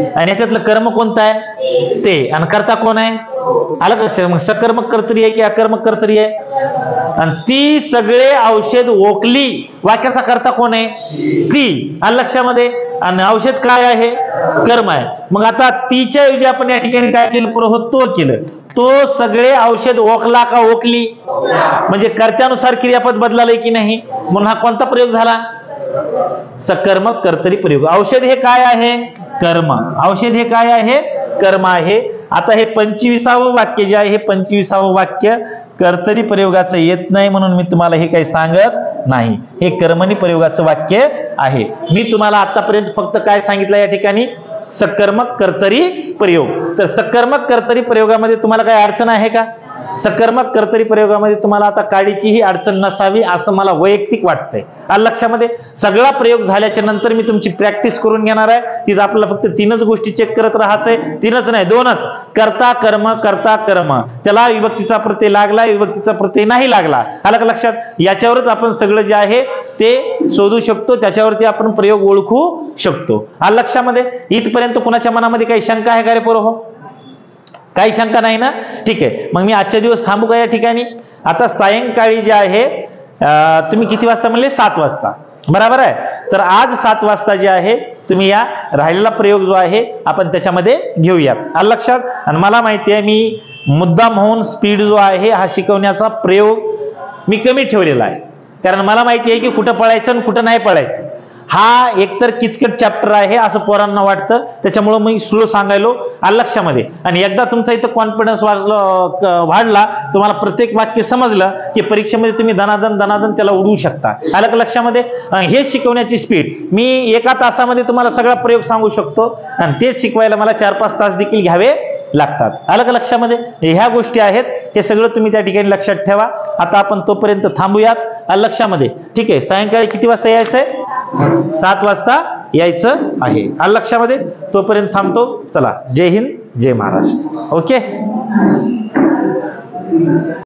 आणि याच्यातलं कर्म कोणतं आहे ते आणि कर्ता कोण आहे. आलं लक्षात. मग सकर्मक कर्तरी आहे की अकर्मक कर्तरी आहे. आणि ती सगळे औषध ओकली वाक्याचा कर्ता कोण आहे ती. आलं लक्षामध्ये. आणि औषध काय आहे कर्म आहे. मग आता तीच्या ऐवजी आपण या ठिकाणी काय केलं पुढं तो केलं. तो सगळे औषध ओकला का ओकली म्हणजे कर्त्यानुसार क्रियापद बदलालंय की नाही. म्हणून हा कोणता प्रयोग झाला सकर्मक कर्तरी प्रयोग. औषध हे काय आहे कर्म, औषध हे काय आहे कर्म आहे. आता हे 25वे वाक्य जे आहे हे 25वे वाक्य कर्तरी प्रयोगाचं येत नाही म्हणून मी तुम्हाला हे काही सांगत नाही. हे कर्मणी प्रयोगाचं वाक्य आहे. मी तुम्हाला आतापर्यंत फक्त काय सांगितलं या ठिकाणी सकर्मक कर्तरी प्रयोग. तर सकर्मक कर्तरी प्रयोगामध्ये तुम्हाला काही अडचण आहे का सकर्मक कर्तरी प्रयोगामध्ये तुम्हाला आता काडीचीही अडचण नसावी असं मला वैयक्तिक वाटतंय. लक्षामध्ये सगळा प्रयोग झाल्याच्या नंतर मी तुमची प्रॅक्टिस करून घेणार आहे. तिथं आपल्याला फक्त 3च गोष्टी चेक करत राहायचंय. 3च नाही 2च. कर्ता कर्म कर्ता कर्म. त्याला विभक्तीचा प्रत्यय लागला, विभक्तीचा प्रत्यय नाही लागला. आलं का लक्षात? याच्यावरच आपण सगळं जे आहे ते शोधू शकतो, त्याच्यावरती आपण प्रयोग ओळखू शकतो. आलं लक्षामध्ये? इथपर्यंत कुणाच्या मनामध्ये काही शंका आहे का रे पोरं? हो, काही शंका नाही ना? ठीक आहे, मग मी आजच्या दिवस थांबू का या ठिकाणी? आता सायंकाळी जे आहे तुम्ही किती वाजता म्हणले? 7 वाजता, बरोबर आहे. तर आज 7 वाजता जे आहे तुम्ही या राहिलेला प्रयोग जो आहे आपण त्याच्यामध्ये घेऊयात. आलं लक्षात? आणि मला माहिती आहे मी मुद्दाम होऊन स्पीड जो आहे हा शिकवण्याचा प्रयोग मी कमी ठेवलेला आहे, कारण मला माहिती आहे की कुठं पळायचं आणि कुठं नाही पळायचं. हा एकतर किचकट चॅप्टर आहे असं पोरांना वाटतं, त्याच्यामुळे मी स्लो सांगायलो. आलं लक्षामध्ये? आणि एकदा तुमचा इथं कॉन्फिडन्स वाढला, तुम्हाला प्रत्येक वाक्य समजलं की परीक्षेमध्ये तुम्ही दनादन दनादन त्याला उडवू शकता. आलं का लक्षामध्ये? हे शिकवण्याची स्पीड मी 1 तासामध्ये तुम्हाला सगळा प्रयोग सांगू शकतो, आणि तेच शिकवायला मला 4-5 तास देखील घ्यावे लागतात. आलं का लक्षामध्ये? ह्या गोष्टी आहेत, हे सगळं तुम्ही त्या ठिकाणी लक्षात ठेवा. आता आपण तोपर्यंत थांबूयात. आलं लक्षामध्ये? ठीक आहे, सायंकाळी किती वाजता यायचंय? 7 वाजता यायचं आहे. आलं लक्षामध्ये? तोपर्यंत थांबतो. चला, जय हिंद, जय महाराष्ट्र. ओके.